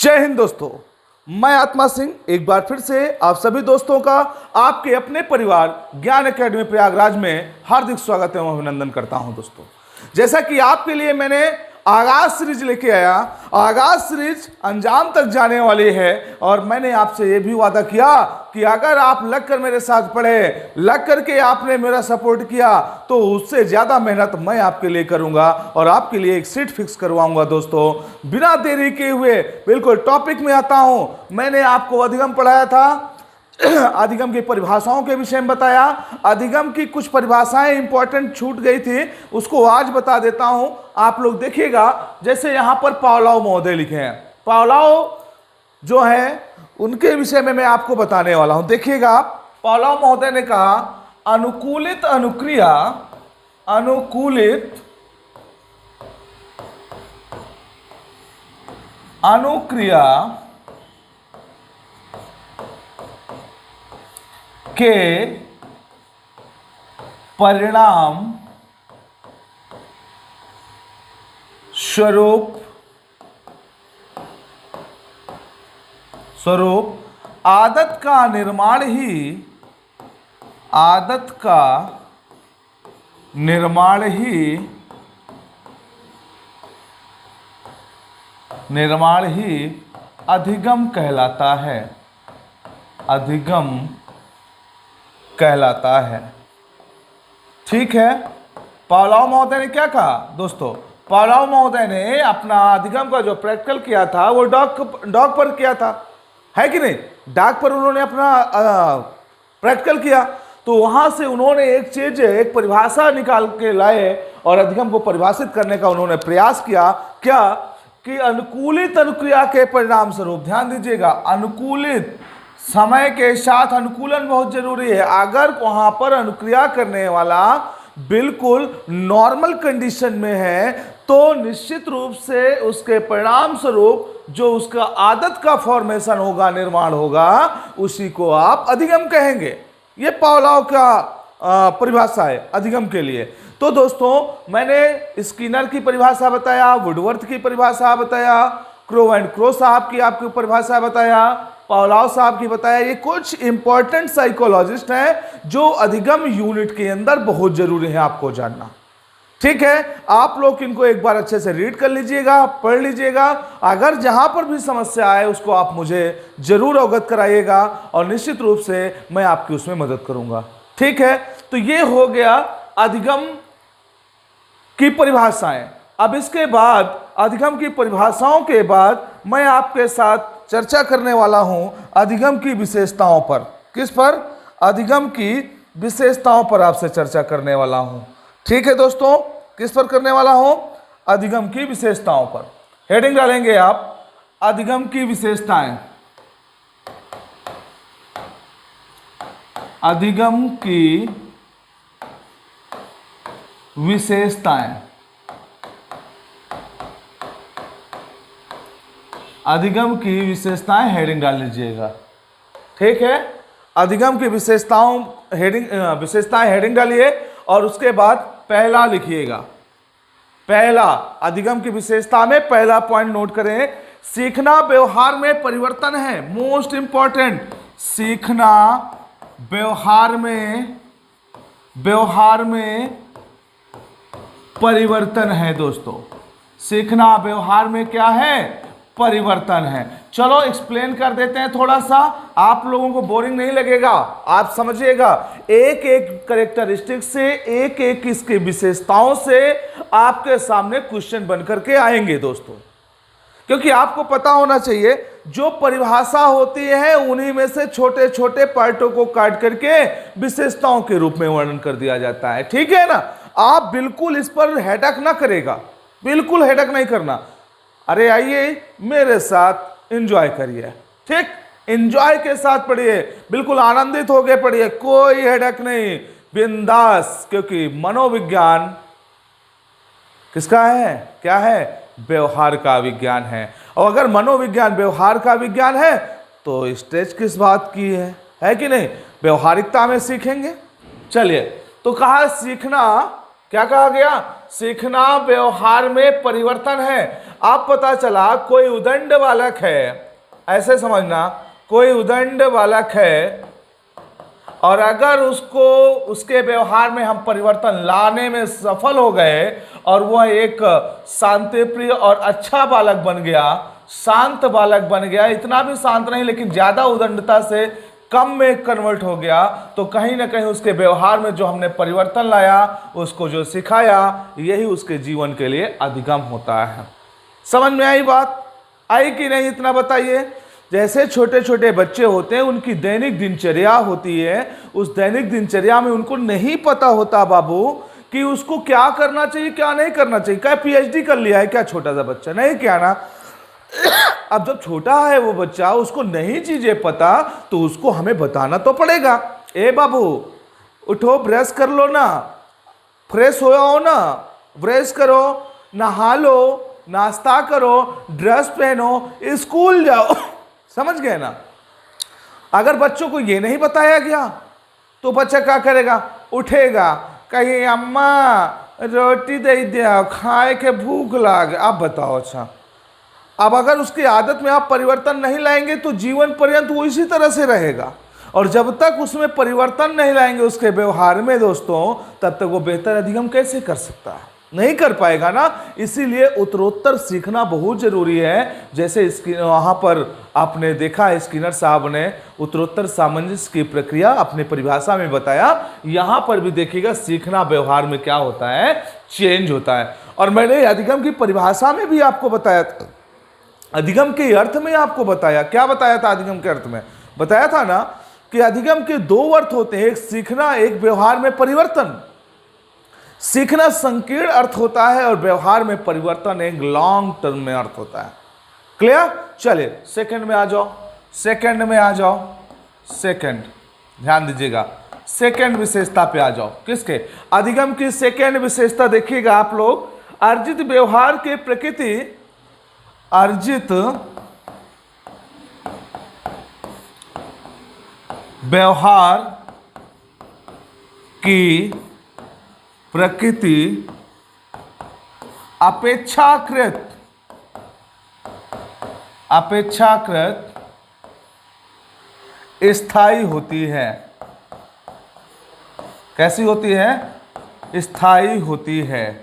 जय हिंद दोस्तों, मैं आत्मा सिंह एक बार फिर से आप सभी दोस्तों का आपके अपने परिवार ज्ञान एकेडमी प्रयागराज में हार्दिक स्वागत एवं अभिनंदन करता हूं। दोस्तों, जैसा कि आपके लिए मैंने आगाज सीरीज लेके आया, आगाज सीरीज अंजाम तक जाने वाली है और मैंने आपसे यह भी वादा किया कि अगर आप लग कर मेरे साथ पढ़े, लग करके आपने मेरा सपोर्ट किया तो उससे ज़्यादा मेहनत मैं आपके लिए करूंगा और आपके लिए एक सीट फिक्स करवाऊंगा। दोस्तों, बिना देरी किए हुए बिल्कुल टॉपिक में आता हूं। मैंने आपको अधिगम पढ़ाया था, अधिगम की परिभाषाओं के विषय में बताया। अधिगम की कुछ परिभाषाएं इंपॉर्टेंट छूट गई थी, उसको आज बता देता हूं। आप लोग देखिएगा, जैसे यहां पर पावलोव महोदय लिखे हैं। पावलोव जो है उनके विषय में मैं आपको बताने वाला हूं। देखिएगा, पावलोव महोदय ने कहा अनुकूलित अनुक्रिया, अनुकूलित अनुक्रिया के परिणाम स्वरूप आदत का निर्माण ही अधिगम कहलाता है। अधिगम कहलाता है। ठीक है। पावलोव महोदय ने क्या कहा दोस्तों? पावलोव महोदय ने अपना अधिगम का जो प्रैक्टिकल किया था वो डॉग पर किया था, है कि नहीं? डॉग पर उन्होंने अपना प्रैक्टिकल किया, तो वहां से उन्होंने एक चीज, एक परिभाषा निकाल के लाए और अधिगम को परिभाषित करने का उन्होंने प्रयास किया। क्या कि अनुकूलित अनुक्रिया के परिणाम स्वरूप, ध्यान दीजिएगा, अनुकूलित, समय के साथ अनुकूलन बहुत जरूरी है। अगर वहां पर अनुक्रिया करने वाला बिल्कुल नॉर्मल कंडीशन में है तो निश्चित रूप से उसके परिणाम स्वरूप जो उसका आदत का फॉर्मेशन होगा, निर्माण होगा, उसी को आप अधिगम कहेंगे। ये पावलोव का परिभाषा है अधिगम के लिए। तो दोस्तों, मैंने स्किनर की परिभाषा बताया, वुडवर्थ की परिभाषा बताया, क्रो एंड क्रो साहब की आपको परिभाषा बताया, पावलोव साहब की बताया। ये कुछ इंपॉर्टेंट साइकोलॉजिस्ट हैं जो अधिगम यूनिट के अंदर बहुत जरूरी है आपको जानना। ठीक है, आप लोग इनको एक बार अच्छे से रीड कर लीजिएगा, पढ़ लीजिएगा। अगर जहां पर भी समस्या आए उसको आप मुझे जरूर अवगत कराइएगा और निश्चित रूप से मैं आपकी उसमें मदद करूंगा। ठीक है, तो ये हो गया अधिगम की परिभाषाएं। अब इसके बाद, अधिगम की परिभाषाओं के बाद, मैं आपके साथ चर्चा करने वाला हूं अधिगम की विशेषताओं पर। किस पर? अधिगम की विशेषताओं पर आपसे चर्चा करने वाला हूं। ठीक है दोस्तों, किस पर करने वाला हूं? अधिगम की विशेषताओं पर। हेडिंग डालेंगे आप, अधिगम की विशेषताएं। अधिगम की विशेषताएं, अधिगम की विशेषताएं हेडिंग डाल लीजिएगा। ठीक है, अधिगम की विशेषताएं हेडिंग डालिए और उसके बाद पहला लिखिएगा। पहला, अधिगम की विशेषता में पहला पॉइंट नोट करें, सीखना व्यवहार में परिवर्तन है। मोस्ट इंपॉर्टेंट, सीखना व्यवहार में परिवर्तन है। दोस्तों, सीखना व्यवहार में क्या है? परिवर्तन है। चलो एक्सप्लेन कर देते हैं थोड़ा सा, आप लोगों को बोरिंग नहीं लगेगा, आप समझिएगा। एक एक कैरेक्टरिस्टिक से, एक एक इसकी विशेषताओं से आपके सामने क्वेश्चन बनकर के आएंगे दोस्तों। क्योंकि आपको पता होना चाहिए, जो परिभाषा होती है उन्हीं में से छोटे छोटे पार्टों को काट करके विशेषताओं के रूप में वर्णन कर दिया जाता है। ठीक है ना? आप बिल्कुल इस पर हेडक ना करेगा, बिल्कुल हेडक नहीं करना। अरे आइए मेरे साथ एंजॉय करिए। ठीक, एंजॉय के साथ पढ़िए, बिल्कुल आनंदित होकर पढ़िए, कोई हेडक नहीं, बिंदास। क्योंकि मनोविज्ञान किसका है? क्या है? व्यवहार का विज्ञान है। और अगर मनोविज्ञान व्यवहार का विज्ञान है तो स्टेज किस बात की है कि नहीं? व्यवहारिकता में सीखेंगे। चलिए, तो कहा सीखना, क्या कहा गया? सीखना व्यवहार में परिवर्तन है। अब पता चला कोई उदंड बालक है, ऐसे समझना, कोई उदंड बालक है और अगर उसको उसके व्यवहार में हम परिवर्तन लाने में सफल हो गए और वह एक शांतिप्रिय और अच्छा बालक बन गया, शांत बालक बन गया, इतना भी शांत नहीं लेकिन ज्यादा उदंडता से कम में कन्वर्ट हो गया, तो कहीं ना कहीं उसके व्यवहार में जो हमने परिवर्तन लाया, उसको जो सिखाया, यही उसके जीवन के लिए अधिगम होता है। समझ में आई बात? आई कि नहीं, इतना बताइए। जैसे छोटे छोटे बच्चे होते हैं, उनकी दैनिक दिनचर्या होती है, उस दैनिक दिनचर्या में उनको नहीं पता होता बाबू कि उसको क्या करना चाहिए क्या नहीं करना चाहिए। क्या पीएचडी कर लिया है क्या छोटा सा बच्चा? नहीं, क्या ना। अब जब छोटा है वो बच्चा, उसको नहीं चीजें पता, तो उसको हमें बताना तो पड़ेगा। ए बाबू उठो, ब्रश कर लो ना, फ्रेश हो आओ ना, ब्रश करो, नहा लो, नाश्ता करो, ड्रेस पहनो, स्कूल जाओ। समझ गए ना? अगर बच्चों को ये नहीं बताया गया तो बच्चा क्या करेगा? उठेगा, कहे अम्मा रोटी दे दिया, खाए के भूख लागे। आप बताओ। अच्छा, अब अगर उसकी आदत में आप परिवर्तन नहीं लाएंगे तो जीवन पर्यंत वो इसी तरह से रहेगा, और जब तक उसमें परिवर्तन नहीं लाएंगे उसके व्यवहार में दोस्तों, तब तक वो बेहतर अधिगम कैसे कर सकता है? नहीं कर पाएगा ना। इसीलिए उत्तरोत्तर सीखना बहुत जरूरी है। जैसे वहां पर आपने देखा, स्किनर साहब ने उत्तरोत्तर सामंजस्य की प्रक्रिया अपने परिभाषा में बताया, यहां पर भी देखिएगा सीखना व्यवहार में क्या होता है, चेंज होता है। और मैंने अधिगम की परिभाषा में भी आपको बताया, अधिगम के अर्थ में आपको बताया। क्या बताया था अधिगम के अर्थ में? बताया था ना कि अधिगम के दो अर्थ होते हैं, एक सीखना, एक व्यवहार में परिवर्तन। सीखना संकीर्ण अर्थ होता है और व्यवहार में परिवर्तन एक लॉन्ग टर्म में अर्थ होता है। क्लियर? चलिए सेकंड में आ जाओ, सेकंड में आ जाओ, सेकंड ध्यान दीजिएगा, सेकंड विशेषता पे आ जाओ। किसके? अधिगम की सेकंड विशेषता देखिएगा आप लोग, अर्जित व्यवहार के प्रकृति, अर्जित व्यवहार की प्रकृति अपेक्षाकृत स्थायी होती है। कैसी होती है? स्थायी होती है।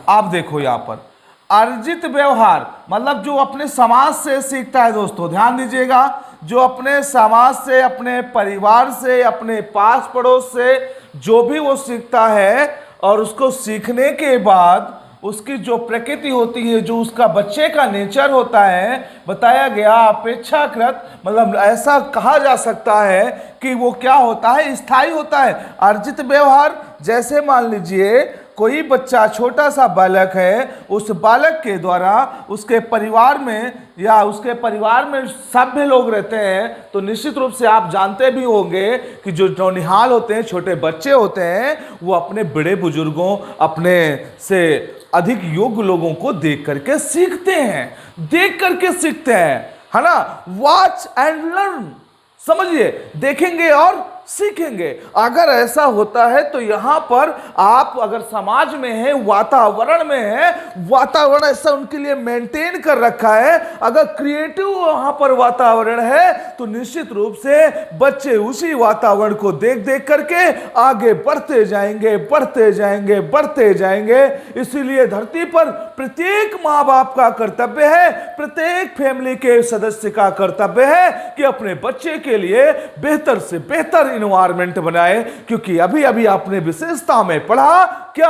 आप देखो यहां पर अर्जित व्यवहार मतलब जो अपने समाज से सीखता है दोस्तों, ध्यान दीजिएगा, जो अपने समाज से, अपने परिवार से, अपने पास पड़ोस से जो भी वो सीखता है, और उसको सीखने के बाद उसकी जो प्रकृति होती है, जो उसका बच्चे का नेचर होता है, बताया गया अपेक्षाकृत, मतलब ऐसा कहा जा सकता है कि वो क्या होता है? स्थायी होता है। अर्जित व्यवहार, जैसे मान लीजिए कोई बच्चा, छोटा सा बालक है, उस बालक के द्वारा उसके परिवार में या उसके परिवार में सभ्य लोग रहते हैं, तो निश्चित रूप से आप जानते भी होंगे कि जो नौनिहाल होते हैं, छोटे बच्चे होते हैं, वो अपने बड़े बुजुर्गों, अपने से अधिक योग्य लोगों को देख करके सीखते हैं, देख करके सीखते हैं, है ना? वॉच एंड लर्न, समझिए, देखेंगे और सीखेंगे। अगर ऐसा होता है तो यहां पर आप अगर समाज में है, वातावरण में है, वातावरण ऐसा उनके लिए मेंटेन कर रखा है, अगर क्रिएटिव वहां पर वातावरण है, तो निश्चित रूप से बच्चे उसी वातावरण को देख देख करके आगे बढ़ते जाएंगे, बढ़ते जाएंगे, बढ़ते जाएंगे। इसीलिए धरती पर प्रत्येक माँ बाप का कर्तव्य है, प्रत्येक फैमिली के सदस्य का कर्तव्य है कि अपने बच्चे के लिए बेहतर से बेहतर इन्वायरमेंट बनाए, क्योंकि अभी अभी आपने विशेषता में पढ़ा क्या?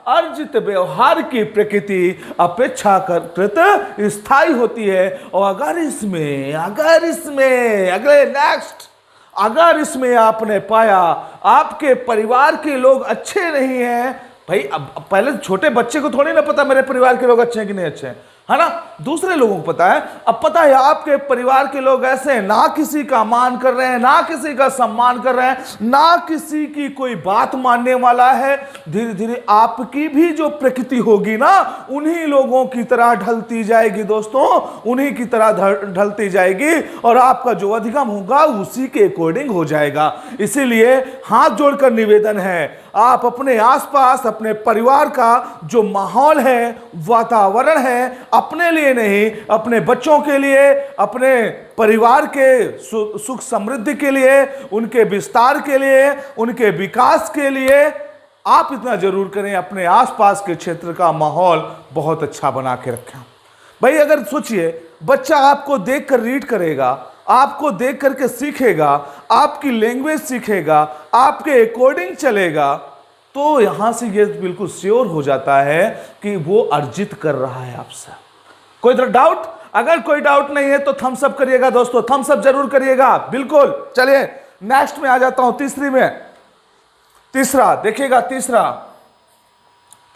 अर्जित व्यवहार की प्रकृति अपेक्षाकृत स्थायी होती है। और अगर इसमें अगर इसमें आपने पाया आपके परिवार के लोग अच्छे नहीं हैं, भाई अब पहले छोटे बच्चे को थोड़ी ना पता मेरे परिवार के लोग अच्छे हैं कि नहीं अच्छे हैं, है ना? दूसरे लोगों को पता है। अब पता है आपके परिवार के लोग ऐसे हैं, ना किसी का मान कर रहे हैं, ना किसी का सम्मान कर रहे हैं, ना किसी की कोई बात मानने वाला है, धीरे धीरे आपकी भी जो प्रकृति होगी ना, उन्हीं लोगों की तरह ढलती जाएगी दोस्तों, उन्हीं की तरह ढलती जाएगी, और आपका जो अधिगम होगा उसी के अकॉर्डिंग हो जाएगा। इसीलिए हाथ जोड़कर निवेदन है, आप अपने आसपास अपने परिवार का जो माहौल है, वातावरण है, अपने लिए नहीं, अपने बच्चों के लिए, अपने परिवार के सुख समृद्धि के लिए, उनके विस्तार के लिए, उनके विकास के लिए आप इतना जरूर करें, अपने आसपास के क्षेत्र का माहौल बहुत अच्छा बना के रखें। भाई अगर सोचिए, बच्चा आपको देखकर रीड करेगा, आपको देख करके सीखेगा, आपकी लैंग्वेज सीखेगा, आपके अकॉर्डिंग चलेगा, तो यहां से ये बिल्कुल श्योर हो जाता है कि वो अर्जित कर रहा है आपसे। कोई डाउट? अगर कोई डाउट नहीं है तो थम्स अप करिएगा दोस्तों, थम्स अप जरूर करिएगा, बिल्कुल। चलिए नेक्स्ट में आ जाता हूं, तीसरी में। तीसरा देखिएगा,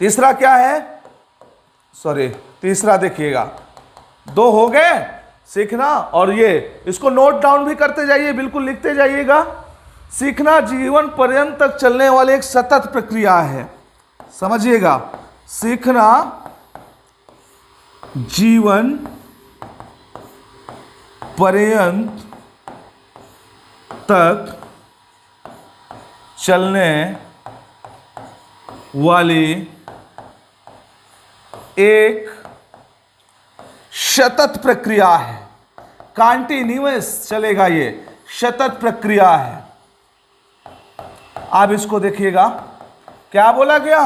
तीसरा क्या है, सॉरी तीसरा देखिएगा, 2 हो गए, सीखना, और ये इसको नोट डाउन भी करते जाइए, बिल्कुल लिखते जाइएगा। सीखना जीवन पर्यंत तक चलने वाली एक सतत प्रक्रिया है, समझिएगा। सीखना जीवन पर्यंत तक चलने वाली एक सतत प्रक्रिया है, कंटिन्यूअस चलेगा, ये सतत प्रक्रिया है। आप इसको देखिएगा, क्या बोला गया?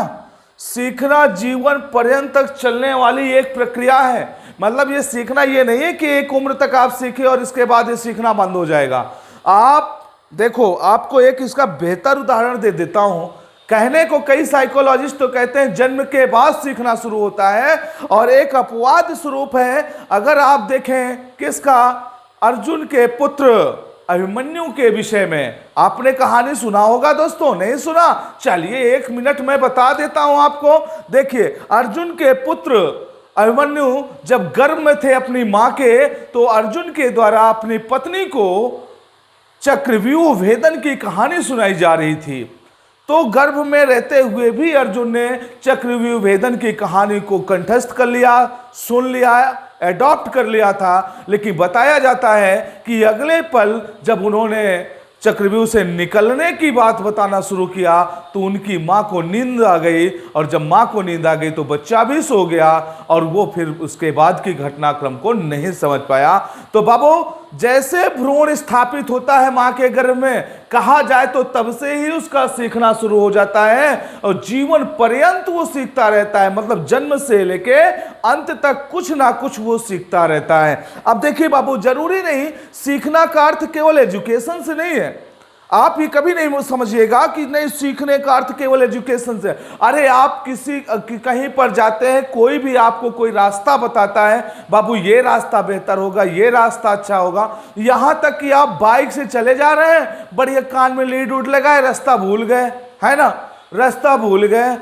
सीखना जीवन पर्यंत तक चलने वाली एक प्रक्रिया है। मतलब ये सीखना ये नहीं है कि एक उम्र तक आप सीखे और इसके बाद ये सीखना बंद हो जाएगा। आप देखो, आपको एक इसका बेहतर उदाहरण दे देता हूं। कहने को कई साइकोलॉजिस्ट तो कहते हैं जन्म के बाद सीखना शुरू होता है, और एक अपवाद स्वरूप है। अगर आप देखें किसका, अर्जुन के पुत्र अभिमन्यु के विषय में आपने कहानी सुना होगा दोस्तों, नहीं सुना? चलिए 1 मिनट में बता देता हूं आपको। देखिए, अर्जुन के पुत्र अभिमन्यु जब गर्भ में थे अपनी मां के, तो अर्जुन के द्वारा अपनी पत्नी को चक्रव्यूह भेदन की कहानी सुनाई जा रही थी। तो गर्भ में रहते हुए भी अर्जुन ने चक्रव्यूह भेदन की कहानी को कंठस्थ कर लिया, सुन लिया, एडॉप्ट कर लिया था। लेकिन बताया जाता है कि अगले पल जब उन्होंने चक्रव्यूह से निकलने की बात बताना शुरू किया तो उनकी मां को नींद आ गई, और जब मां को नींद आ गई तो बच्चा भी सो गया, और वो फिर उसके बाद की घटनाक्रम को नहीं समझ पाया। तो बाबू, जैसे भ्रूण स्थापित होता है मां के गर्भ में, कहा जाए तो तब से ही उसका सीखना शुरू हो जाता है, और जीवन पर्यंत वो सीखता रहता है। मतलब जन्म से लेके अंत तक कुछ ना कुछ वो सीखता रहता है। अब देखिए बाबू, जरूरी नहीं सीखना का अर्थ केवल एजुकेशन से नहीं है। आप ही कभी नहीं समझिएगा कि नहीं सीखने का अर्थ केवल एजुकेशन से। अरे आप कहीं पर जाते हैं, कोई भी आपको कोई रास्ता बताता है, बाबू ये रास्ता बेहतर होगा, ये रास्ता अच्छा होगा, यहां तक कि आप बाइक से चले जा रहे हैं, बढ़िया कान में लीड उड लगाए, रास्ता भूल गए, है ना, रास्ता भूल गए।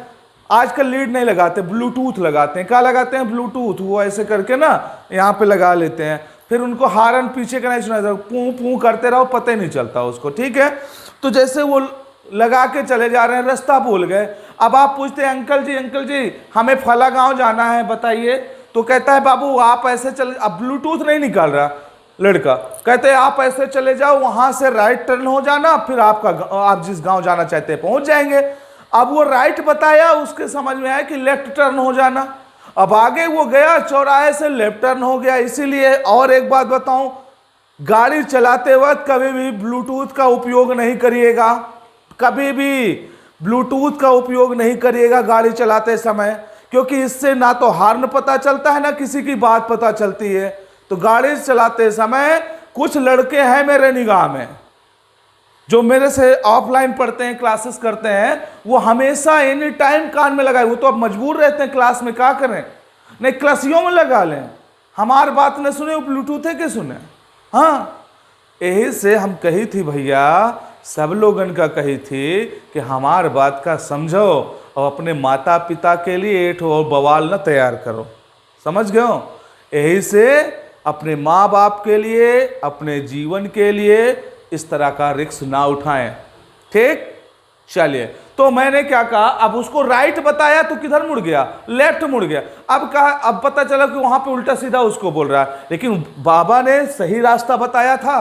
आजकल लीड नहीं लगाते, ब्लूटूथ लगाते हैं। क्या लगाते हैं? ब्लूटूथ। वो ऐसे करके ना यहाँ पे लगा लेते हैं, फिर उनको हारन पीछे का नहीं सुना, पू पू करते रहो, पता ही नहीं चलता उसको, ठीक है। तो जैसे वो लगा के चले जा रहे हैं, रास्ता भूल गए। अब आप पूछते हैं अंकल जी हमें फला गांव जाना है, बताइए। तो कहता है बाबू आप ऐसे चले, अब ब्लूटूथ नहीं निकाल रहा लड़का, कहते हैं आप ऐसे चले जाओ, वहां से राइट टर्न हो जाना, फिर आप जिस गांव जाना चाहते हैं पहुंच जाएंगे। अब वो राइट बताया, उसके समझ में आया कि लेफ्ट टर्न हो जाना। अब आगे वो गया, चौराहे से लेफ्ट टर्न हो गया। इसीलिए और एक बात बताऊं, गाड़ी चलाते वक्त कभी भी ब्लूटूथ का उपयोग नहीं करिएगा, कभी भी ब्लूटूथ का उपयोग नहीं करिएगा गाड़ी चलाते समय, क्योंकि इससे ना तो हॉर्न पता चलता है ना किसी की बात पता चलती है। तो गाड़ी चलाते समय कुछ लड़के हैं मेरे निगाह में जो मेरे से ऑफलाइन पढ़ते हैं, क्लासेस करते हैं, वो हमेशा एनी टाइम कान में लगाए। वो तो अब मजबूर रहते हैं, क्लास में क्या करें, नहीं क्लासियों में लगा लें, हमारी बात न सुने, वो ब्लूटूथ है कि सुने। हाँ, यही से हम कही थी भैया, सब लोगन का कही थी कि हमार बात का समझो और अपने माता पिता के लिए एक और बवाल न तैयार करो, समझ गए हो। यही से अपने माँ बाप के लिए, अपने जीवन के लिए इस तरह का रिस्क ना उठाएं, ठीक। चलिए, तो मैंने क्या कहा, अब उसको राइट बताया तो किधर मुड़ गया, लेफ्ट मुड़ गया। अब कहा, अब पता चला कि वहां पे उल्टा सीधा उसको बोल रहा है, लेकिन बाबा ने सही रास्ता बताया था।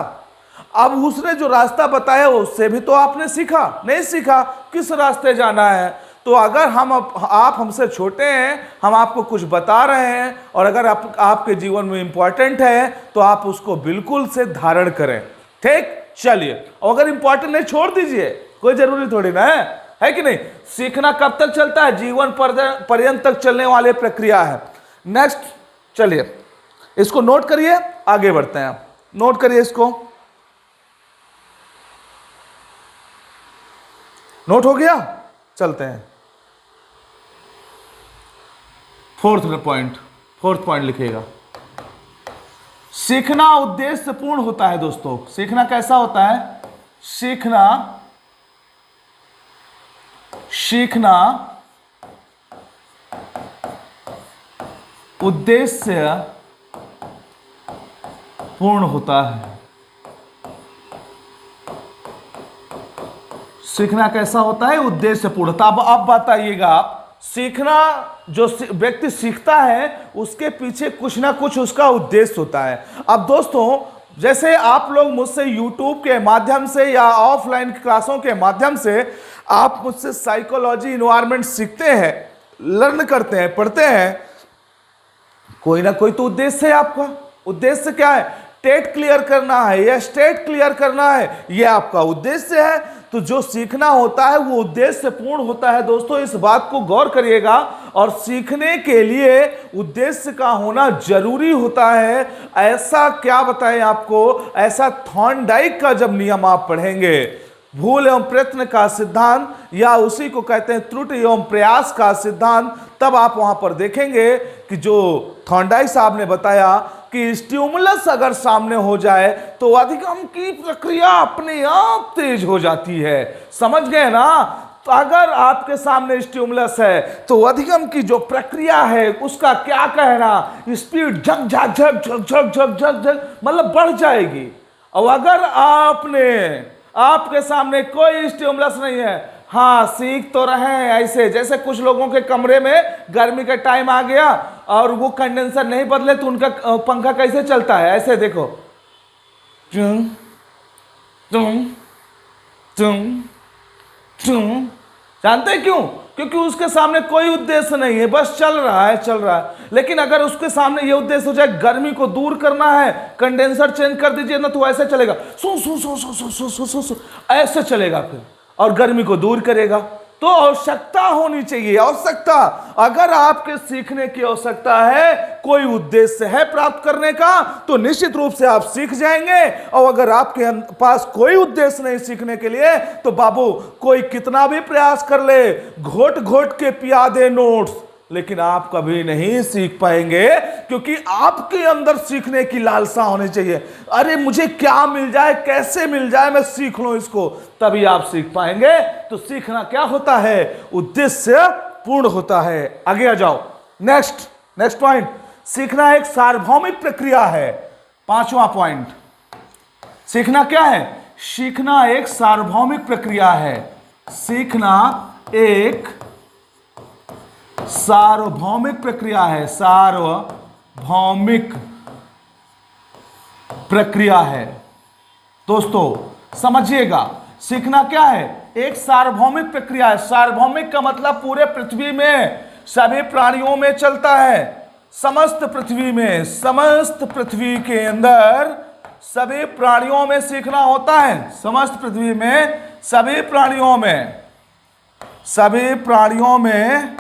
अब उसने जो रास्ता बताया उससे भी तो आपने सीखा नहीं सीखा किस रास्ते जाना है। तो अगर आप हमसे छोटे हैं, हम आपको कुछ बता रहे हैं और अगर आपके जीवन में इंपॉर्टेंट है तो आप उसको बिल्कुल से धारण करें। ठीक, चलिए, और अगर इंपॉर्टेंट नहीं छोड़ दीजिए, कोई जरूरी थोड़ी ना है कि नहीं। सीखना कब तक चलता है? जीवन पर्यंत तक चलने वाली प्रक्रिया है। नेक्स्ट, चलिए इसको नोट करिए, आगे बढ़ते हैं। नोट करिए इसको, नोट हो गया, चलते हैं। फोर्थ पॉइंट लिखिएगा। सीखना उद्देश्यपूर्ण होता है दोस्तों। सीखना कैसा होता है? सीखना उद्देश्य पूर्ण होता है। सीखना कैसा होता है? उद्देश्य पूर्ण। तो अब बताइएगा आप, सीखना जो व्यक्ति सीखता है उसके पीछे कुछ ना कुछ उसका उद्देश्य होता है। अब दोस्तों, जैसे आप लोग मुझसे YouTube के माध्यम से या ऑफलाइन क्लासों के माध्यम से आप मुझसे साइकोलॉजी इन्वायरमेंट सीखते हैं, लर्न करते हैं, पढ़ते हैं, कोई ना कोई तो उद्देश्य है आपका। उद्देश्य क्या है? टेट क्लियर करना है या स्टेट क्लियर करना है, यह आपका उद्देश्य है। तो जो सीखना होता है वो उद्देश्य पूर्ण होता है। दोस्तों, इस बात को गौर करिएगा, और सीखने के लिए उद्देश्य का होना जरूरी होता है। ऐसा क्या बताएं आपको, ऐसा थॉर्नडाइक का जब नियम आप पढ़ेंगे, भूल एवं प्रयत्न का सिद्धांत, या उसी को कहते हैं त्रुटि एवं प्रयास का सिद्धांत, तब आप वहां पर देखेंगे कि जो थॉर्नडाइक साहब ने बताया कि स्टिमुलस अगर सामने हो जाए तो अधिगम की प्रक्रिया अपने आप तेज हो जाती है। समझ गए ना? तो अगर आपके सामने स्टिमुलस है तो अधिगम की जो प्रक्रिया है उसका क्या कहना, स्पीड झक झक झक झक झक झक झक झक मतलब बढ़ जाएगी। और अगर आपके सामने कोई स्टिमुलस नहीं है, हाँ सीख तो रहे हैं ऐसे, जैसे कुछ लोगों के कमरे में गर्मी का टाइम आ गया और वो कंडेंसर नहीं बदले तो उनका पंखा कैसे चलता है, ऐसे देखो, चुम चुम चुम चुम। जानते हैं क्यों? क्योंकि उसके सामने कोई उद्देश्य नहीं है, बस चल रहा है। लेकिन अगर उसके सामने ये उद्देश्य हो जाए, गर्मी को दूर करना है, कंडेंसर चेंज कर दीजिए ना, तो ऐसे चलेगा, सु सु सु सु सु सु सु सु सु ऐसे चलेगा फिर, और गर्मी को दूर करेगा। तो आवश्यकता होनी चाहिए, आवश्यकता। अगर आपके सीखने की आवश्यकता है, कोई उद्देश्य है प्राप्त करने का, तो निश्चित रूप से आप सीख जाएंगे। और अगर आपके पास कोई उद्देश्य नहीं सीखने के लिए, तो बाबू कोई कितना भी प्रयास कर ले, घोट घोट के पिया दे नोट्स, लेकिन आप कभी नहीं सीख पाएंगे, क्योंकि आपके अंदर सीखने की लालसा होनी चाहिए। अरे मुझे क्या मिल जाए, कैसे मिल जाए, मैं सीख लूं इसको, तभी आप सीख पाएंगे। तो सीखना क्या होता है? उद्देश्य पूर्ण होता है। आगे आ जाओ, नेक्स्ट पॉइंट। सीखना एक सार्वभौमिक प्रक्रिया है। 5वां पॉइंट, सीखना क्या है? सीखना एक सार्वभौमिक प्रक्रिया है। सीखना एक सार्वभौमिक प्रक्रिया है। सार्वभौमिक प्रक्रिया है। दोस्तों समझिएगा, सीखना क्या है? एक सार्वभौमिक प्रक्रिया है। सार्वभौमिक का मतलब पूरे पृथ्वी में सभी प्राणियों में चलता है। समस्त पृथ्वी के अंदर सभी प्राणियों में सीखना होता है। समस्त पृथ्वी में सभी प्राणियों में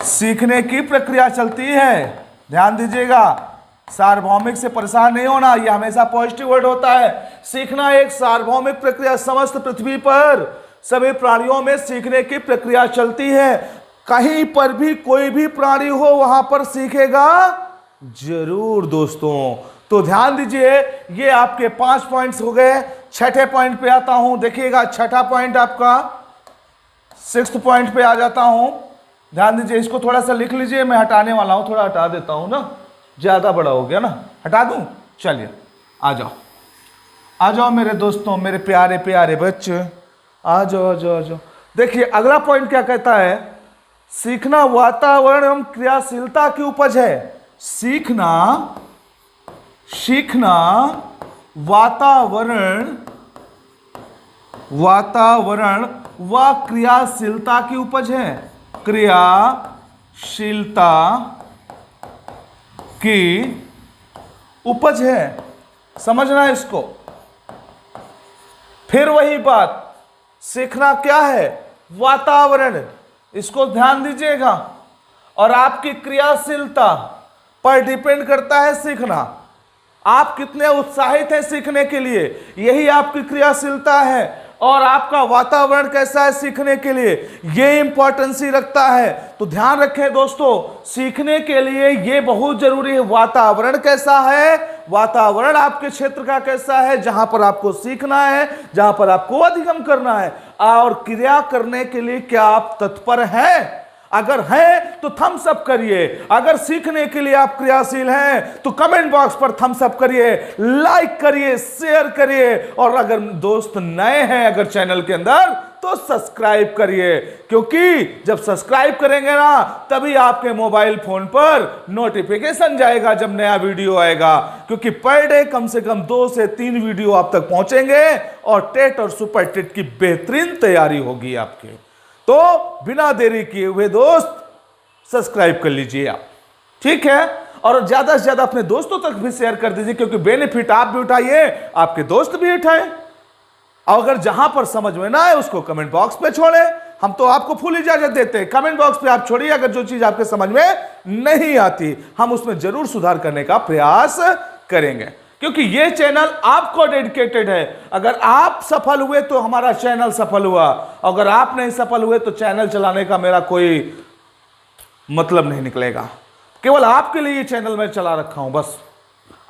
सीखने की प्रक्रिया चलती है। ध्यान दीजिएगा, सार्वभौमिक से परेशान नहीं होना, यह हमेशा पॉजिटिव वर्ड होता है। सीखना एक सार्वभौमिक प्रक्रिया, समस्त पृथ्वी पर सभी प्राणियों में सीखने की प्रक्रिया चलती है। कहीं पर भी कोई भी प्राणी हो वहां पर सीखेगा जरूर दोस्तों। तो ध्यान दीजिए, ये आपके 5 पॉइंट्स हो गए। 6ठे पॉइंट पे आता हूं, देखिएगा 6ठा पॉइंट आपका 6th पॉइंट पे आ जाता हूं। ध्यान दीजिए, इसको थोड़ा सा लिख लीजिए, मैं हटाने वाला हूं, थोड़ा हटा देता हूं ना, ज्यादा बड़ा हो गया ना, हटा दूं। चलिए आ जाओ मेरे दोस्तों, मेरे प्यारे प्यारे बच्चे, आ जाओ। देखिए अगला पॉइंट क्या कहता है? सीखना वातावरण एवं क्रियाशीलता की उपज है। सीखना वातावरण वातावरण व क्रियाशीलता की उपज है, क्रियाशीलता की उपज है। समझना है इसको। फिर वही बात, सीखना क्या है? वातावरण। इसको ध्यान दीजिएगा। और आपकी क्रियाशीलता पर डिपेंड करता है सीखना। आप कितने उत्साहित हैं सीखने के लिए, यही आपकी क्रियाशीलता है। और आपका वातावरण कैसा है सीखने के लिए, ये इंपॉर्टेंसी रखता है। तो ध्यान रखें दोस्तों, सीखने के लिए ये बहुत जरूरी है। वातावरण कैसा है, वातावरण आपके क्षेत्र का कैसा है, जहां पर आपको सीखना है, जहां पर आपको अधिगम करना है। और क्रिया करने के लिए क्या आप तत्पर हैं? अगर हैं तो थम्स अप करिए। अगर सीखने के लिए आप क्रियाशील हैं तो कमेंट बॉक्स पर थम्स अप करिए, लाइक करिए, शेयर करिए। और अगर दोस्त नए हैं अगर चैनल के अंदर तो सब्सक्राइब करिए, क्योंकि जब सब्सक्राइब करेंगे ना तभी आपके मोबाइल फोन पर नोटिफिकेशन जाएगा जब नया वीडियो आएगा। क्योंकि पर डे कम से कम 2 से 3 वीडियो आप तक पहुंचेंगे और टेट और सुपर टेट की बेहतरीन तैयारी होगी आपके। तो बिना देरी किए हुए दोस्त सब्सक्राइब कर लीजिए आप, ठीक है। और ज्यादा से ज्यादा अपने दोस्तों तक भी शेयर कर दीजिए, क्योंकि बेनिफिट आप भी उठाइए, आपके दोस्त भी उठाएं। और अगर जहां पर समझ में ना आए उसको कमेंट बॉक्स पे छोड़ें। हम तो आपको फुल इजाजत देते हैं, कमेंट बॉक्स पे आप छोड़िए। अगर जो चीज आपके समझ में नहीं आती हम उसमें जरूर सुधार करने का प्रयास करेंगे, क्योंकि ये चैनल आपको डेडिकेटेड है। अगर आप सफल हुए तो हमारा चैनल सफल हुआ, अगर आप नहीं सफल हुए तो चैनल चलाने का मेरा कोई मतलब नहीं निकलेगा। केवल आपके लिए ये चैनल मैं चला रखा हूं, बस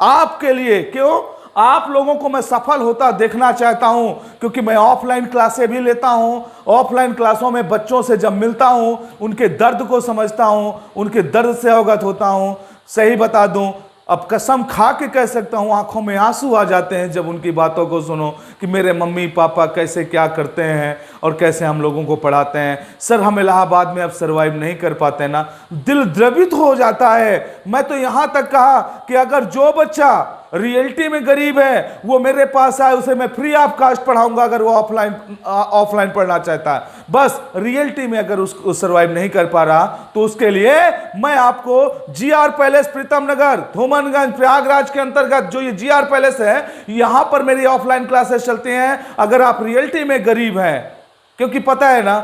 आपके लिए। क्यों? आप लोगों को मैं सफल होता देखना चाहता हूं, क्योंकि मैं ऑफलाइन क्लासें भी लेता हूं। ऑफलाइन क्लासों में बच्चों से जब मिलता हूं, उनके दर्द को समझता हूं, उनके दर्द से अवगत होता हूं। सही बता दूं, अब कसम खा के कह सकता हूं, आंखों में आंसू आ जाते हैं जब उनकी बातों को सुनो कि मेरे मम्मी पापा कैसे क्या करते हैं और कैसे हम लोगों को पढ़ाते हैं। सर हम इलाहाबाद में अब सर्वाइव नहीं कर पाते ना, दिल द्रवित हो जाता है। मैं तो यहां तक कहा कि अगर जो बच्चा रियलिटी में गरीब है वो मेरे पास आए, उसे मैं फ्री ऑफ कास्ट पढ़ाऊंगा। अगर वो ऑफलाइन पढ़ना चाहता है, बस रियलिटी में अगर उसको सर्वाइव नहीं कर पा रहा तो उसके लिए मैं आपको GR पैलेस प्रीतम नगर धूमनगंज प्रयागराज के अंतर्गत जो ये GR पैलेस है, यहां पर मेरी ऑफलाइन क्लासेस चलती हैं। अगर आप रियलिटी में गरीब हैं, क्योंकि पता है ना,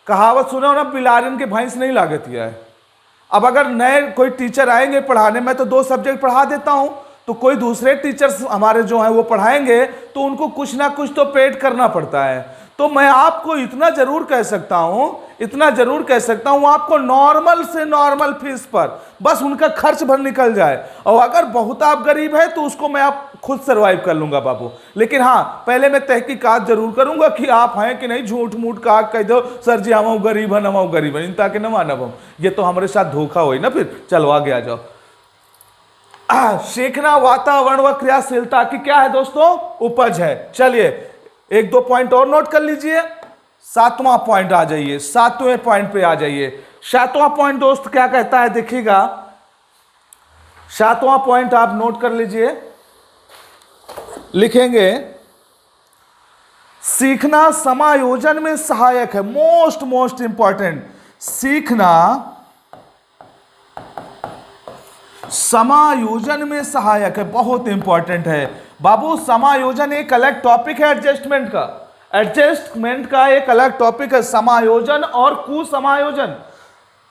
कहावत सुनो ना, बिलारिन के भैंस नहीं लागती है। अब अगर नए कोई टीचर आएंगे पढ़ाने, में तो 2 सब्जेक्ट पढ़ा देता हूं, तो कोई दूसरे टीचर्स हमारे जो हैं वो पढ़ाएंगे तो उनको कुछ ना कुछ तो पेड करना पड़ता है। तो मैं आपको इतना जरूर कह सकता हूं आपको नॉर्मल से नॉर्मल फीस पर बस उनका खर्च भर निकल जाए। और अगर बहुत आप गरीब है तो उसको मैं आप खुद सर्वाइव कर लूंगा बाबू। लेकिन हाँ, पहले मैं तहकीकात जरूर करूंगा कि आप हैं कि नहीं। झूठ मूठ का कह दो सर जी हम गरीब है, नमाओ गरीब है, ताकि नमा नम, ये तो हमारे साथ धोखा हो ना। फिर चलो आगे आ जाओ। सीखना वातावरण व क्रियाशीलता की क्या है दोस्तों? उपज है। चलिए 1-2 पॉइंट और नोट कर लीजिए। 7वां पॉइंट आ जाइए, 7वें पॉइंट पे आ जाइए। 7वां पॉइंट दोस्त क्या कहता है देखिएगा। 7वां पॉइंट आप नोट कर लीजिए, लिखेंगे सीखना समायोजन में सहायक है। मोस्ट इंपॉर्टेंट, सीखना समायोजन में सहायक है, बहुत इंपॉर्टेंट है बाबू। समायोजन एक अलग टॉपिक है एडजस्टमेंट का एक अलग टॉपिक है, समायोजन और कुसमायोजन।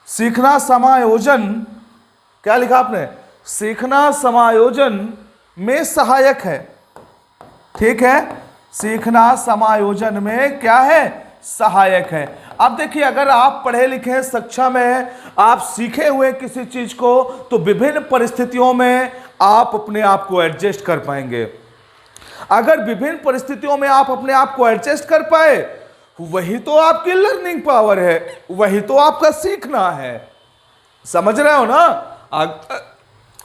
सीखना समायोजन, क्या लिखा आपने? सीखना समायोजन में सहायक है, ठीक है। सीखना समायोजन में क्या है? सहायक है। अब देखिए, अगर आप पढ़े लिखे सक्षम हैं, आप सीखे हुए किसी चीज को, तो विभिन्न परिस्थितियों में आप अपने आप को एडजस्ट कर पाएंगे। अगर विभिन्न परिस्थितियों में आप अपने आप को एडजस्ट कर पाए, वही तो आपकी लर्निंग पावर है, वही तो आपका सीखना है। समझ रहे हो ना?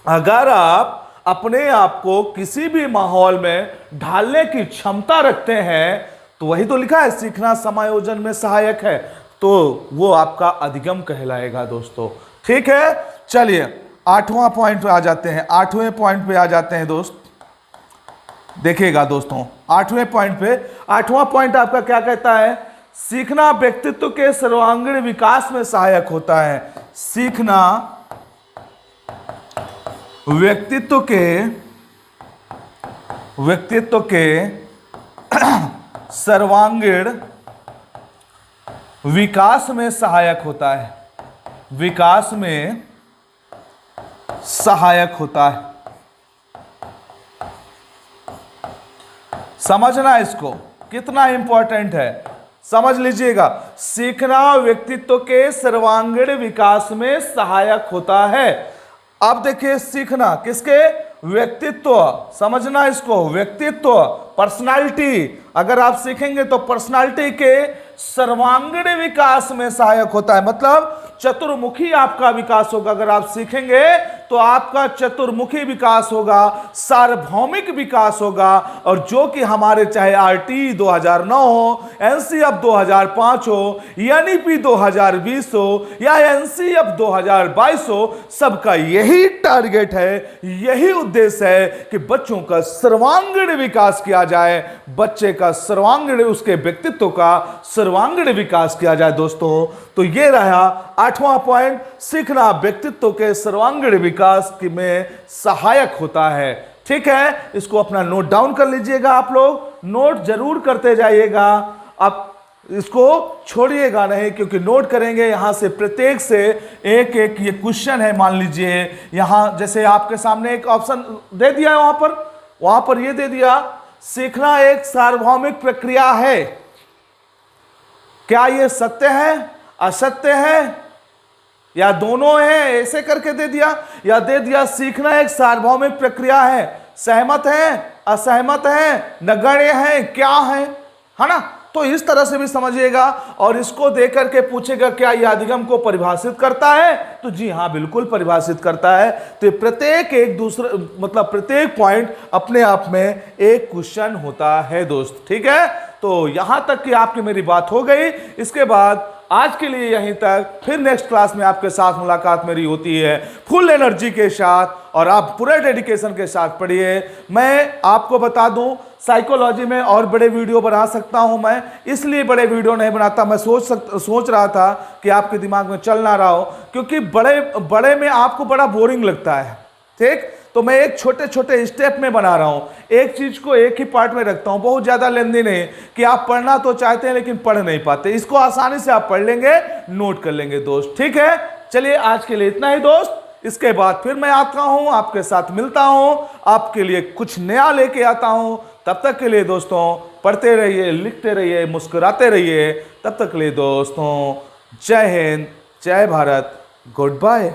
अगर आप अपने आप को किसी भी माहौल में ढालने की क्षमता रखते हैं, तो वही तो लिखा है सीखना समायोजन में सहायक है, तो वो आपका अधिगम कहलाएगा दोस्तों, ठीक है। चलिए 8वां पॉइंट पे आ जाते हैं। 8वें पॉइंट पे आ जाते हैं दोस्त। देखिएगा दोस्तों 8वें पॉइंट पे, 8वां पॉइंट आपका क्या कहता है? सीखना व्यक्तित्व के सर्वांगीण विकास में सहायक होता है। सीखना व्यक्तित्व के सर्वांगीण विकास में सहायक होता है। विकास में सहायक होता है। समझना इसको, कितना इंपॉर्टेंट है, समझ लीजिएगा। सीखना व्यक्तित्व के सर्वांगीण विकास में सहायक होता है। अब देखिए, सीखना किसके? व्यक्तित्व। समझना इसको, व्यक्तित्व, पर्सनालिटी। अगर आप सीखेंगे तो पर्सनालिटी के सर्वांगीण विकास में सहायक होता है, मतलब चतुर्मुखी आपका विकास होगा। अगर आप सीखेंगे तो आपका चतुर्मुखी विकास होगा, सार्वभौमिक विकास होगा। और जो कि हमारे चाहे आरटी 2009 हो, एनसीएफ 2005 हो, एनईपी 2020 हो या एनसीएफ 2022 हो, सबका यही टारगेट है, यही उद्देश्य है कि बच्चों का सर्वांगीण विकास किया जाए, बच्चे का सर्वांगीण, उसके व्यक्तित्व का सर्वांगीण विकास किया जाए दोस्तों। तो ये रहा 8वां पॉइंट, सीखना व्यक्तित्व के सर्वांगीण विकास में सहायक होता है। ठीक है, इसको अपना नोट डाउन कर लीजिएगा, आप लोग नोट जरूर करते जाइएगा। अब इसको छोड़िएगा नहीं, क्योंकि नोट करेंगे यहां से प्रत्येक से एक एक ये क्वेश्चन है। मान लीजिए यहां जैसे आपके सामने एक ऑप्शन दे दिया है, वहां पर ये दे दिया, सीखना एक सार्वभौमिक प्रक्रिया है। क्या ये सत्य है, असत्य है, या दोनों है? ऐसे करके दे दिया, या दे दिया सीखना एक सार्वभौमिक प्रक्रिया है। सहमत है, असहमत है, नगण्य है, क्या है ना? तो इस तरह से भी समझिएगा। और इसको देख करके पूछेगा क्या यह अधिगम को परिभाषित करता है? तो जी हाँ, बिल्कुल परिभाषित करता है। तो प्रत्येक एक दूसरे, मतलब प्रत्येक पॉइंट अपने आप में एक क्वेश्चन होता है दोस्त। ठीक है, तो यहां तक कि आपकी मेरी बात हो गई। इसके बाद आज के लिए यहीं तक, फिर नेक्स्ट क्लास में आपके साथ मुलाकात मेरी होती है फुल एनर्जी के साथ, और आप पूरे डेडिकेशन के साथ पढ़िए। मैं आपको बता दूं, साइकोलॉजी में और बड़े वीडियो बना सकता हूं मैं, इसलिए बड़े वीडियो नहीं बनाता। मैं सोच रहा था कि आपके दिमाग में चल ना रहा हो, क्योंकि बड़े में आपको बड़ा बोरिंग लगता है। ठीक, तो मैं एक छोटे छोटे स्टेप में बना रहा हूं, एक चीज को एक ही पार्ट में रखता हूं, बहुत ज्यादा लेंदी नहीं कि आप पढ़ना तो चाहते हैं लेकिन पढ़ नहीं पाते। इसको आसानी से आप पढ़ लेंगे, नोट कर लेंगे दोस्त। ठीक है, चलिए आज के लिए इतना ही दोस्त। इसके बाद फिर मैं आता हूं, आपके साथ मिलता हूं, आपके लिए कुछ नया लेके आता हूं। तब तक के लिए दोस्तों पढ़ते रहिए, लिखते रहिए, मुस्कुराते रहिए। तब तक के लिए दोस्तों जय हिंद, जय भारत, गुड बाय।